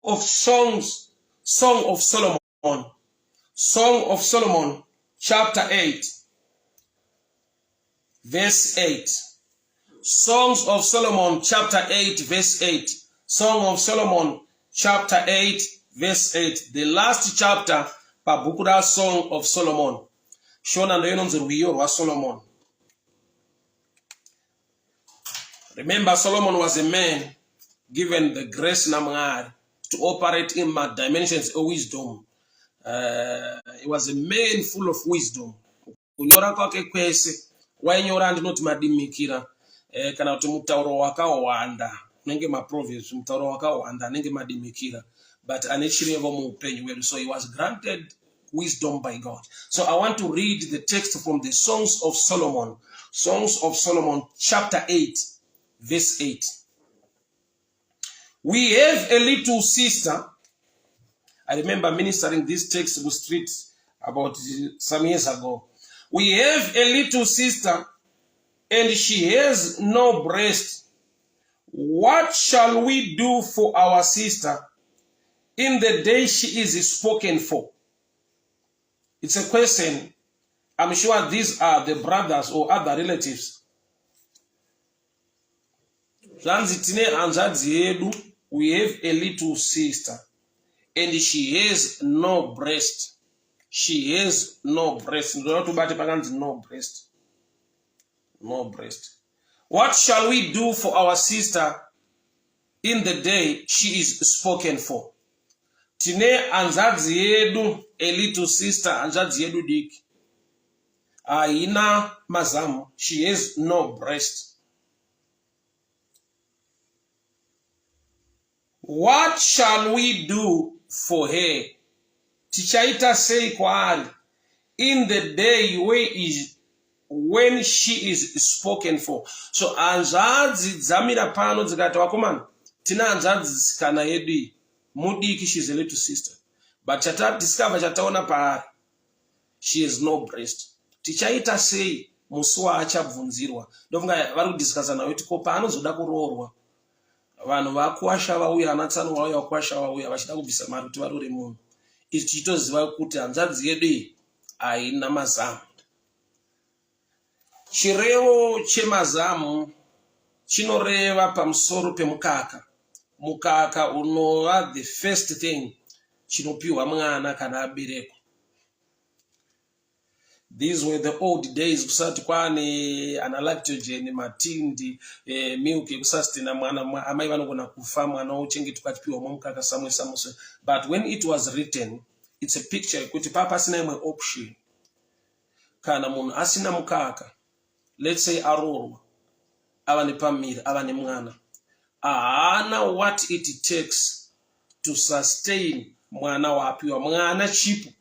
of Songs, Song of Solomon. Song of Solomon, chapter 8, verse 8. Songs of Solomon, chapter 8, verse 8. Song of Solomon, chapter 8, verse 8. The last chapter, Pabukura Song of Solomon. Shona ndoyinonzi rwiyo rwa Solomon. Remember, Solomon was a man given the grace namwari to operate in dimensions of wisdom. He was a man full of wisdom. Kunyora kwake kwese wainyora ndinoti madimikira kana kuti mutauro wakawanda nenge maproverbs mutauro wakawanda nenge madimikira but anichirevo muupenyu wedu. So he was granted wisdom by God. So I want to read the text from the Songs of Solomon. Songs of Solomon, chapter 8, verse 8. We have a little sister. I remember ministering this text with street about some years ago. We have a little sister, and she has no breast. What shall we do for our sister in the day she is spoken for? It's a question. I'm sure these are the brothers or other relatives. We have a little sister, and she has no breast. She has no breast. No breast. No breast. What shall we do for our sister in the day she is spoken for? Tine anzadzi yedu, a little sister, anzadzi yedu dik. Aina mazamu. She has no breast. What shall we do for her? Tichaita say kwari in the day when she is spoken for. So anzadzi zamira pano zikati wakomana tina anzadzi sikana yedu mudiki, she's a little sister, but chata discover chataona paari she has no breast. Tichaita say musuwa achabvunzirwa ndofunga vari kudiscussa nayo kuti ko paanozoda kuroorwa vanhu vakuwasha vauya, anatsanu vauya vakuwasha vauya vachida kubvisa mari kuti varore munhu. Ichi tichitoziva kuti hanzvadzi yedu haina mazamu. Chirevo chemazamu chinoreva pamusoro pemukaka. Mukaka unova the first thing chinopiwa mwana kana aberekwa. These were the old days. Kusati kwane analactogen, matindi, milk, kusastina mwana amai vanogona kufa mwana uchengetwa achipiwa mukaka samwe. But when it was written, it's a picture kuti papa asina imwe option. Kana munhu asina mukaka, let's say arorwa, ava nepamiri, ava nemwana, ahana what it takes to sustain mwana wapiwa. Mwana chipu.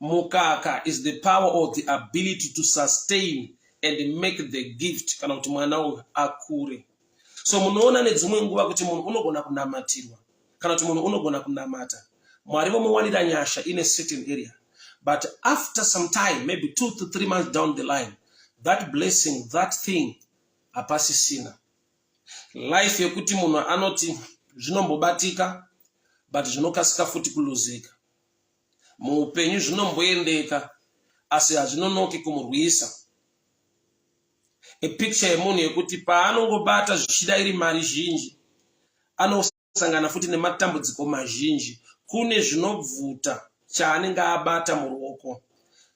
Mukaka is the power or the ability to sustain and make the gift kana kuti mwana akure. So munoona nedzimwe nguva kuti munhu unogona kunamatirwa kana kuti munhu unogona kunamata Mwari vomuwanira nyasha in a certain area, but after some time, maybe 2 to 3 months down the line, that blessing, that thing apasisina. Life yekuti munhu anoti zvinombobatika but zvinokasika futi kuluzika. Muupenyu zvinomboendeka asi hazvinonoki kumurwisa. A picture yemunhu yekuti paanongobata zvichida iri mari zhinji anosangana futi nematambudziko mazhinji. Kune zvinobvuta chaanenge abata muruoko.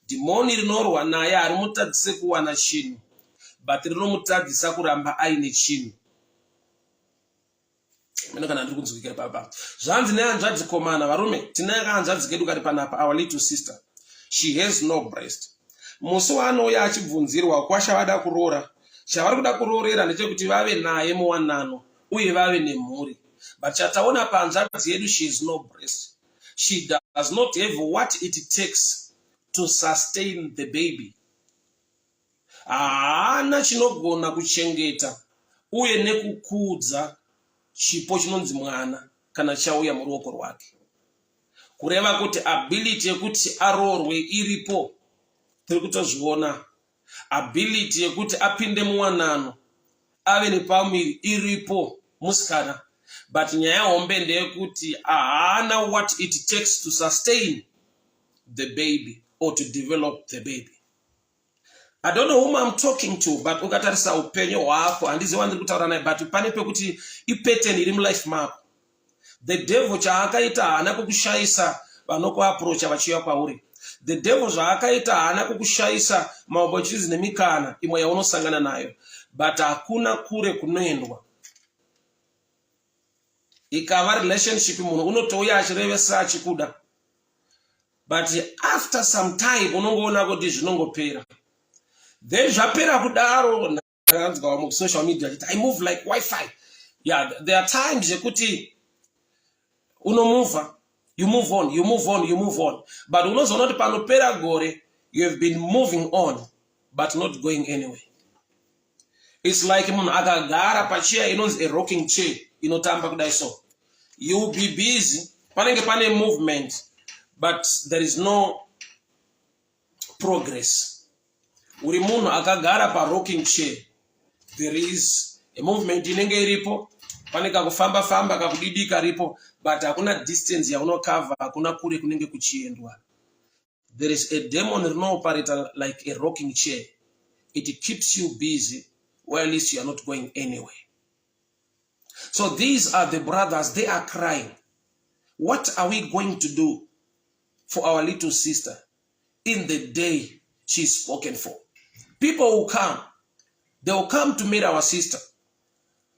Dhimoni rinorwa naye harimutadzise kuwana chinhu but rinomutadzisa kuramba aine chinhu. Mene kana ndiri kunzwika baba. Zvanzi nehanzvadzi komana varume, tinaye kahanzvadzi kedu kari panapa, our little sister. She has no breast. Musi waanouya achibvunzirwa kwasha vada kuroora. Chavari kuda kuroorera ndechekuti vave naye muwanano uye vave nemhuri. But chataona pahanzvadzi yedu, she has no breast. She does not have what it takes to sustain the baby. Haana chinogona kuchengeta uye nekukudza chipo chinonzi mwana kana chauya muruoko rwake. Kureva kuti ability yekuti aroorwe iripo, tiri kutozviona. Ability yekuti apinde muwanano ave nepamuviri iripo musikana, but nyaya hombe ndeyekuti haana what it takes to sustain the baby or to develop the baby. I don't know whom I'm talking to, but ukatarisa upenyo wako handiziva ndiri kutaura naye, but pane pekuti ipattern iri mulife mako. The devil chaakaita haana kukushayisa vanokuapproacha vachiuya kwauri. The devil zvaakaita haana kukushayisa maopportunities nemikana imwe yaunosangana nayo, but hakuna kure kunoendwa. Ikava relationship munhu unotouya achirevesa achikuda, but after some time unongoona kuti zvinongopera. Then zvapera kudaro ndakanzwa social media I move like Wi-Fi. Yeah, there are times yekuti unomova, you move on, you move on, you move on. But unozoona kuti panopera gore, you have been moving on, but not going anywhere. It's like munhu akagara pachair inonzi a rocking chair inotamba kudai so. You will be busy, panenge pane movement, but there is no progress. Uri munhu akagara pa rocking chair, there is a movement inenge iripo, pane kakufamba famba kakudidika ripo, but hakuna distance yaunokava, hakuna kure kunenge kuchiendwa. There is a demon rino-operate like a rocking chair. It keeps you busy, while at least you are not going anywhere. So these are the brothers, they are crying. What are we going to do for our little sister in the day she's spoken for? People will come. They will come to marry our sister.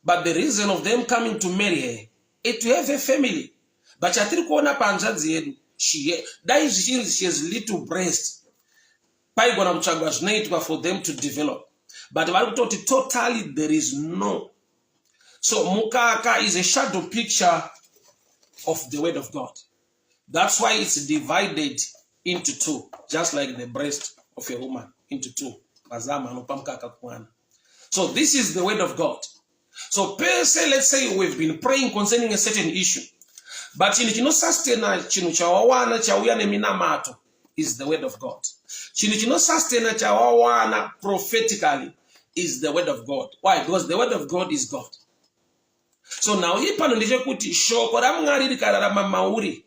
But the reason of them coming to marry her is to have a family. But she has little breast. For them to develop. But totally there is no. So mukaka is a shadow picture of the word of God. That's why it's divided into two, just like the breast of a woman into two. So this is the word of God. So let's say we've been praying concerning a certain issue, but in chino sustain chino chawawana chauya neminamato is the word of God. Chino chino sustain chawawana prophetically is the word of God. Why? Because the word of God is God. So now ipano ndiche kuti shoko ramwari rikararama mauri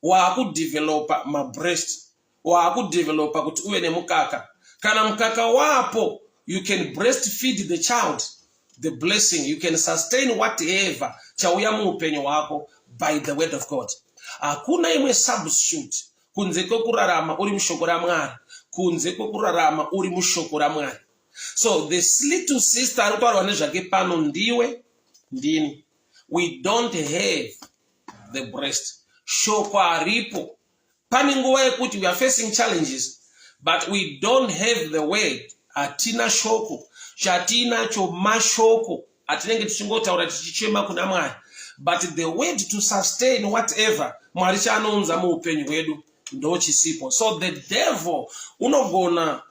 wakudevelopa ma breast wakudevelopa kuti uwe nemukaka. Kana mkaka wapo, you can breastfeed the child, the blessing, you can sustain whatever chauya muupenyo wako by the word of God. Hakuna imwe substitute kunze kurarama uri mushoko ramwari, kunze kurarama uri mushoko ramwari. So this little sister anotaurwa nezvake pano ndiwe ndini. We don't have the breast. Shoko aripo. Pane nguva yekuti we are facing challenges, but we don't have the word. Atina shoko. Chatina cho mashoko. Atinenge tichingotaura tichichema kuna Mwari. But the word to sustain whatever Mwari chanonza muupenyu wedu ndo chisipo. So the devil unogona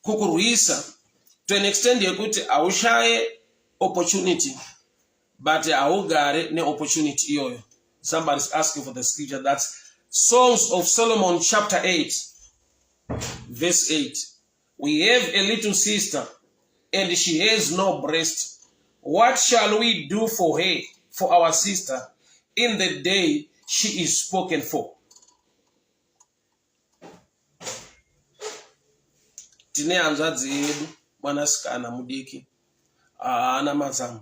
kukuruisa to an extent yekuti aushaye opportunity, but augare ne opportunity iyoyo. Somebody's asking for the scripture. That's Songs of Solomon chapter 8 verse 8. We have a little sister and she has no breast. What shall we do for her, for our sister, in the day she is spoken for? Tine hanzvadzi yedu mwanasikana mudiki haana mazamu.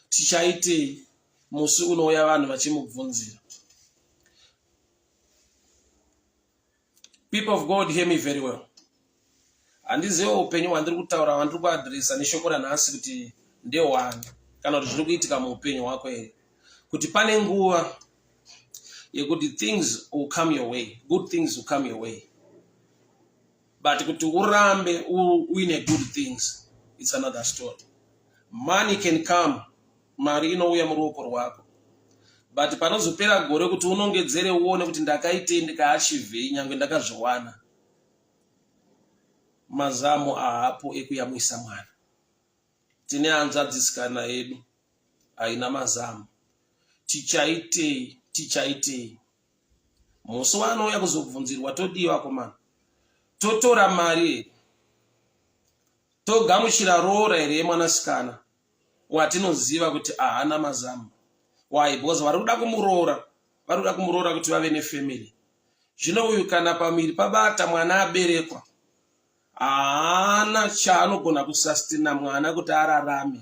Tichaitei musi unouya vanhu vachimubvunzira? People of God, hear me very well. Handiziva upenyu hwandiri kutaura hwandiri kuadresa neshoko ranhasi kuti ndehwani kana kuti zviri kuitika muupenyu hwako here. Kuti pane nguva yekuti things will come your way, good things will come your way. But kuti urambe uine good things, it's another story. Money can come, mari inouya muruoko rwako. But panozopera gore kuti unongedzere uone kuti ndakaitei ndikaachivhei nyangwe ndakazviwana. Mazamu haapo ekuyamwisa mwana. Tine hanzvadzisikana yedu haina mazamu. Tichaitei. Musi wanouya kuzobvunzirwa todiwa komana. Totora mari, togamuchira rora here mwanasikana. watinoziva kuti haana mazamu. Why? Because varikuda kumuroora kuti vave nefamily. Zvino uyu kana pamiri pabata mwana aberekwa, haana chaanogona kusustina mwana kuti ararame.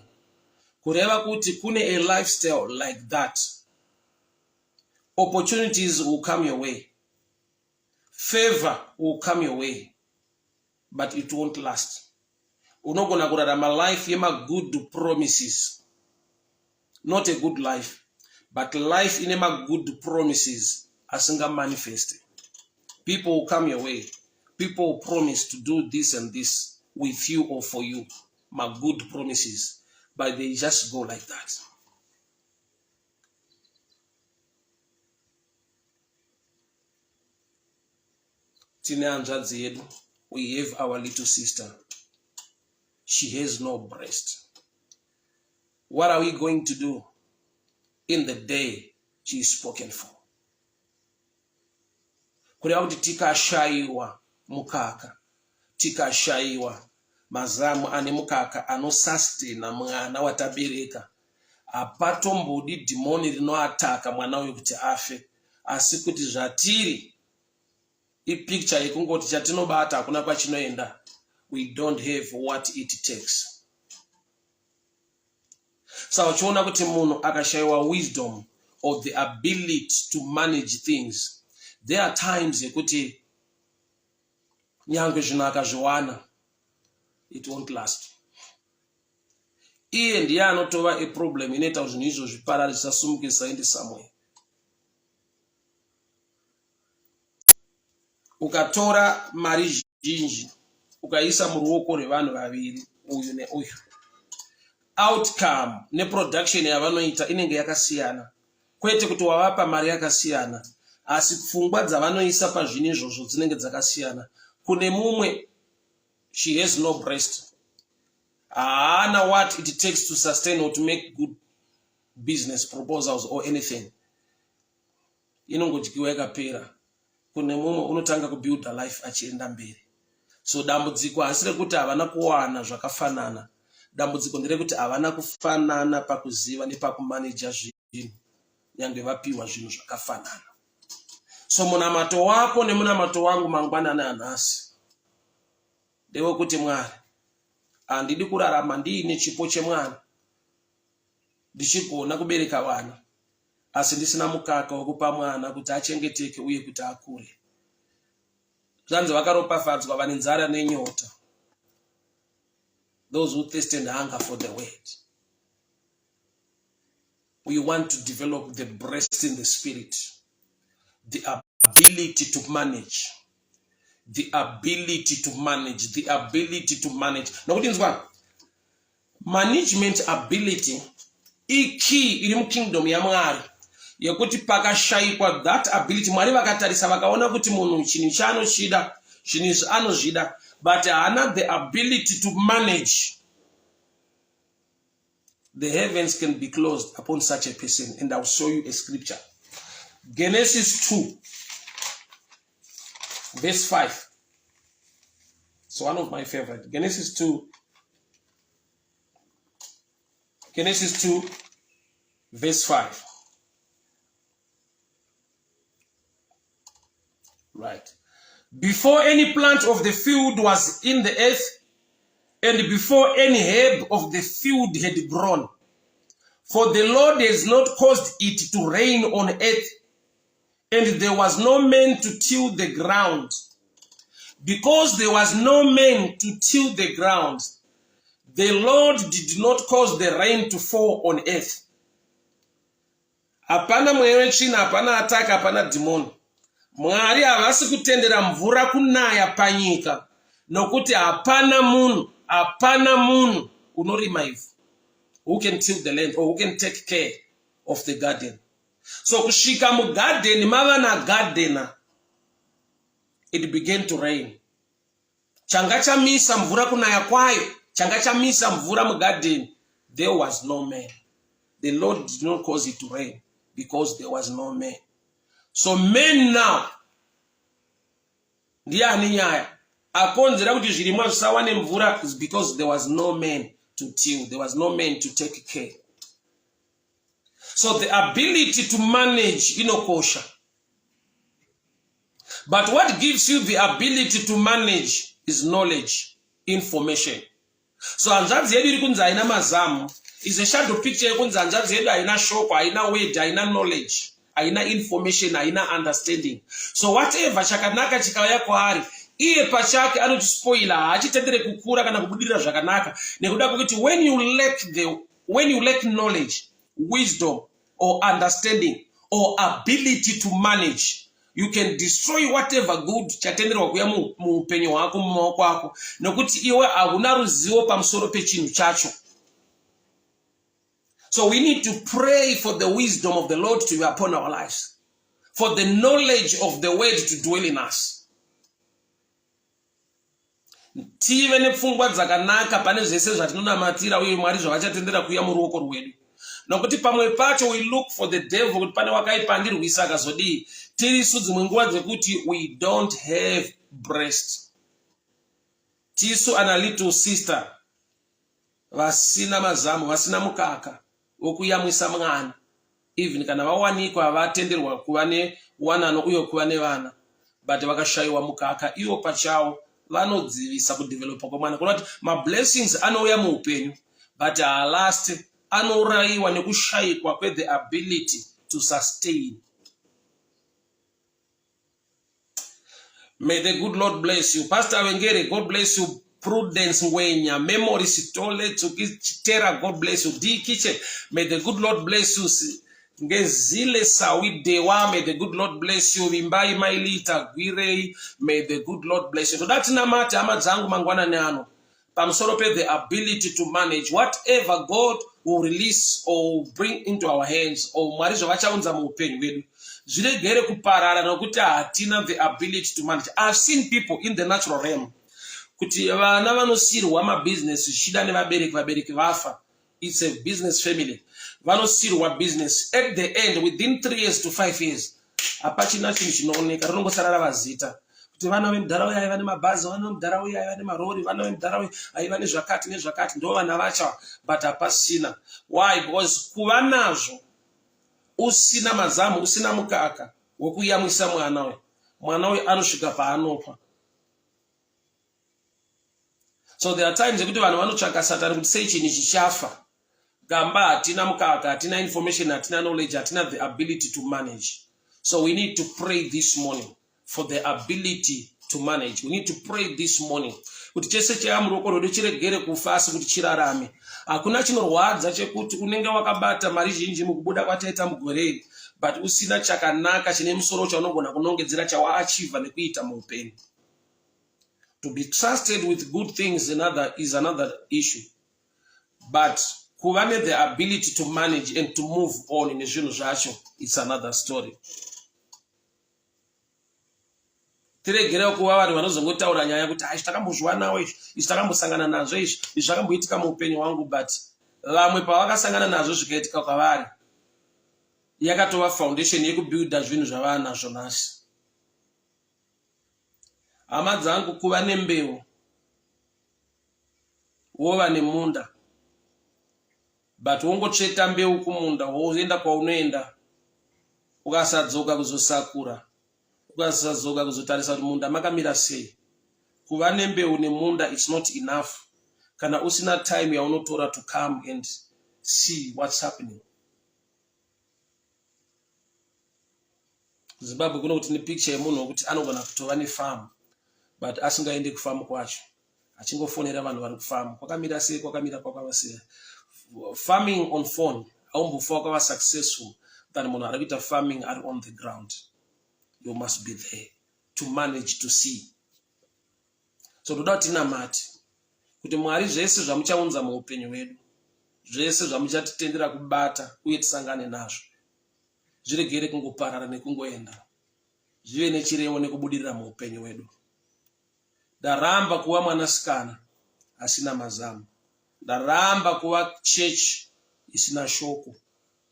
Kureva kuti kune a lifestyle like that. Opportunities will come your way. Favor will come your way. But it won't last. Unogona kurarama life yema good promises. Not a good life. But life in a good promises asinga manifest. People will come your way. People will promise to do this and this with you or for you. My good promises. But they just go like that. We have our little sister. She has no breast. What are we going to do in the day she is spoken for? Kureva kuti tikashaiwa mukaka, tikashaiwa mazamu ane mukaka anosustina mwana watabereka, apatombodi dhimoni rinoataka mwana uyu kuti afe, asi kuti zvatiri ipicture yekungoti chatinobata hakuna kwachinoenda. We don't have what it takes. So uchiona kuti munhu akashaiwa wisdom or the ability to manage things, there are times yekuti nyange zvinhu akazviwana, it won't last. Iye ndiye anotova a problem inoita kuti zvinhu izvo zviparare zvisasumuke zvisaende somewhere. Ukatora mari zhinji ukaisa muruoko rwevanhu vaviri, uyu neuyu, outcome neproduction yavanoita inenge yakasiyana. Kwete kuti wavapa mari yakasiyana, asi pfungwa dzavanoisa pazvinhu izvozvo dzinenge dzakasiyana. Kune mumwe, she has no breast. Haana what it takes to sustain or to make good business proposals or anything. Inongodyiwa yakapera. Kune mumwe unotanga kubuild a life achienda mberi. So dambudziko hasire kuti havana kuwana zvakafanana. Dambudziko nderekuti havana kufanana pakuziva nepakumanija zvinhu. Nyange vapiwa zvinhu zvakafanana. So munamato wako nemunamato wangu mangwanani anhasi ndewe kuti Mwari, handidi kurarama ndiine chipo chemwana, ndichigona kubereka vana, asi ndisina mukaka wekupa mwana kuti achengeteke uye kuti akure. Zvanzi vakaropafadzwa vane nzara nenyota. Those who thirst and hunger for the word. We want to develop the breast in the spirit. The ability to manage. The ability to manage. The ability to manage. Now what is one? Management ability is key in the kingdom ya Mwari. Yekuti pakashaikwa that ability. Mwari vakatarisa vakaona kuti munhu chinhu chaanoshida, chinhu anoshida, but haana the ability to manage. The heavens can be closed upon such a person, and I'll show you a scripture. Genesis 2, verse 5. It's one of my favorite. Genesis 2, verse 5. Right. Before any plant of the field was in the earth, and before any herb of the field had grown, for the Lord has not caused it to rain on earth, and there was no man to till the ground. Because there was no man to till the ground, the Lord did not cause the rain to fall on earth. Hapana mwewe china, hapana ataka, hapana demon. Mwari havasi kutendera mvura kunaya panyika, nokuti hapana munhu unorima ivhu, who can till the land or who can take care of the garden. So kusvika mugarden mava nagardener, it began to rain. Changa chamisa mvura kunaya kwayo, changa chamisa mvura mugarden, there was no man. The Lord did not cause it to rain because there was no man. So men now, ndiye ane nyaya akonzera kuti zvirimwa zvisawane mvura is because there was no man to till. There was no man to take care. So the ability to manage inokosha. But what gives you the ability to manage is knowledge, information. So hanzvadzi yedu iri kunzi haina mazamu is a shadow picture yekunzi hanzvadzi yedu haina shoko, haina word, haina knowledge, haina information, haina understanding. So whatever chakanaka chikauya kwaari, iye pachake anotispoila, haachitendere kukura kana kubudirira zvakanaka. Nekuda kwekuti when you lack knowledge, wisdom or understanding or ability to manage, you can destroy whatever good chatenderwa kuya muupenyu hwako mumaoko ako, nokuti iwe hauna ruzivo pamusoro pechinhu chacho. So we need to pray for the wisdom of the Lord to be upon our lives, for the knowledge of the word to dwell in us. Tive nepfungwa dzakanaka pane zvese zvatinonamatira uye Mwari zvavachatendera kuya muruoko rwedu. Nokuti pamwe pacho we look for the devil kuti pane wakaipa ndirwisa akazodii. Tirisu dzimwe nguva dzekuti we don't have breast. Tisu ana little sister vasina mazamu, vasina mukaka wokuyamwisa mwana. Even kana vawanikwa havatenderwa kuva newanano uye kuva nevana, but vakashayiwa mukaka, ivo pachavo vanodzivisa kudevelopa kwemwana. Kunoti mablessings anouya muupenyu, but last anourayiwa nekushayikwa kwe the ability to sustain. May the good Lord bless you. Pastor Wengere, God bless you. Prudence Wenya, Memory Sitole, Tukitera, God bless you. D Kitchen, may the good Lord bless you. Ngezile Sawi Dewa, may the good Lord bless you. Vimbai Mailita, Gwirei, may the good Lord bless you. So that's namata amadzangu mangwana nyano. Pamsorope the ability to manage whatever God will release or bring into our hands, or marizo vachaunza muupenyu wedu. Zviregere kuparara nokuti hatina the ability to manage. I've seen people in the natural realm kuti vana vanosirwa mabusiness zvichida nevabereki vafa. It's a business family. Vanosirwa business. At the end, within 3 years to 5 years, hapachina chinhu chinooneka, rinongosarara vazita. Kuti vana vemudharaunda aiva nemabhazi, vana vemudharaunda aiva nemarori, vana vemudharaunda aiva nezvakati nezvakati, ndo vana vacha, but hapasina. Why? Because kuva nazvo usina mazamu, usina mukaka wokuyamwisa mwana we anosvika paanopa. So there are times kuti vanhu vanotsvaka Satani kuti sei chinhu chichafa. Gamba hatina mukaka, hatina information, hatina knowledge, hatina the ability to manage. So we need to pray this morning for the ability to manage. We need to pray this morning kuti chese cheamuruoko rwedu chiregere kufasi kuti chirarame. Hakuna chinorwadza chekuti unenge wakabata mari zhinji mukubuda kwataita mugore, but usina chakanaka chine musoro chaunogona kunongedzera chawaachiva nekuita muupenyu. To be trusted with good things is another issue. But kuva ne the ability to manage and to move on in zvinhu zvacho, it's another story. Tiregerewo kuva vanhu vanozongotaura nyaya kuti izvi takambozvionawo izvi takambosangana nazvo izvi zvakamboitika muupenyu hwangu, but vamwe pavakasangana nazvo zvikaitika kwavari yakatova foundation yekubuilda zvinhu zvavana nazvo nhasi. Hama dzangu, kuva nembeu wova nemunda, but wongotsveta mbeu kumunda woenda kwaunoenda ukasadzoka kuzosakura, ukasadzoka kuzotarisa kuti munda makamira sei. Kuva nembeu nemunda, it's not enough kana usina time yaunotora to come and see what's happening. Zimbabwe kuno kuti ni picture yemunhu wokuti anogona kutova nefarm but asingaendi kufarm kwacho, achingofonera vanhu vari kufarm. Kwakamira sei, kwakamira kwakava sei. Farming on phone haumbofa wakava successful than munhu ari kuita farming ari on the ground. You must be there to manage to see. So toda kuti tinamati kuti Mwari zvese zvamuchaunza muupenyu hwedu, zvese zvamuchatitendera kubata uye tisangane nazvo, zviregere kungoparara nekungoenda, zvive nechirevo nekubudirira muupenyu hwedu. Ndaramba kuva mwanasikana asina mazamu. Ndaramba kuva church isina shoko.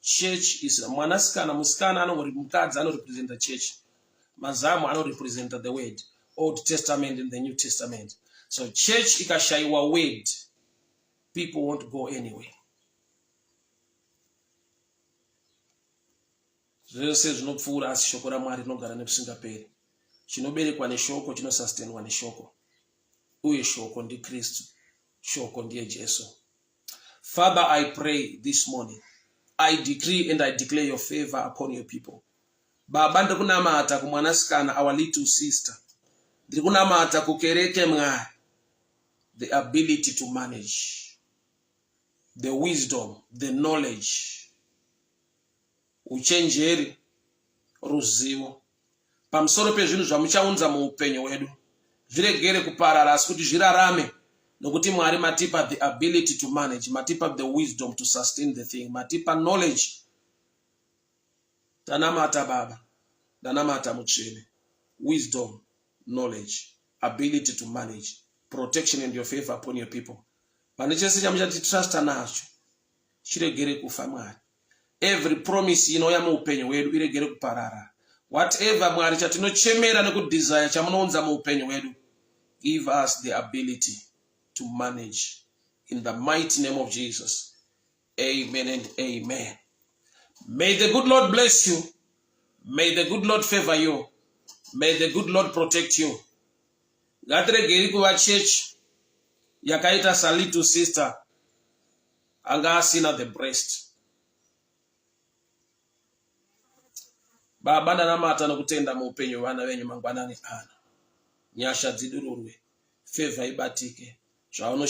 Church isina mwanasikana, musikana anongori mukadzi anorepresenta church. Mazamu anorepresenta the word, Old Testament and the New Testament. So church ikashayiwa word, people won't go anywhere. Zvese zvinopfuura asi shoko raMwari rinogara nekusingaperi. Chinoberekwa neshoko chinosustainwa neshoko. Uye shoko ndi Kristu. Shoko ndiye Jesu. Father, I pray this morning. I decree and I declare your favor upon your people. Baba ndikunamata kumwanasikana, our little sister. Ndikunamata kukereke Mwari. The ability to manage. The wisdom, the knowledge. Uchenjeri, ruzivo. Pamusoro pezvinhu zvamuchaunza muupenyu hwedu. Zviregere kuparara asi kuti zvirarame. Nokuti Mwari matipa the ability to manage, matipa the wisdom to sustain the thing, matipa knowledge. Danamata Baba, danamata Mutsvene. Wisdom, knowledge, ability to manage, protection and your favor upon your people. Panichese chamuchati trust nacho. Chiregere kufa Mwari. Every promise inouya muupenyu hwedu iregere kuparara. Whatever Mwari chatinochemera nekudesire chamunounza muupenyu hwedu, give us the ability to manage. In the mighty name of Jesus. Amen and amen. May the good Lord bless you. May the good Lord favor you. May the good Lord protect you. Ngatiregere kuva church yakaita sa little sister anga asina the breast. Baba ndanamata nokutenda muupenyu vana venyu mangwanani ana. Nyasha dzidururwe. Favor ibatike. Zvauno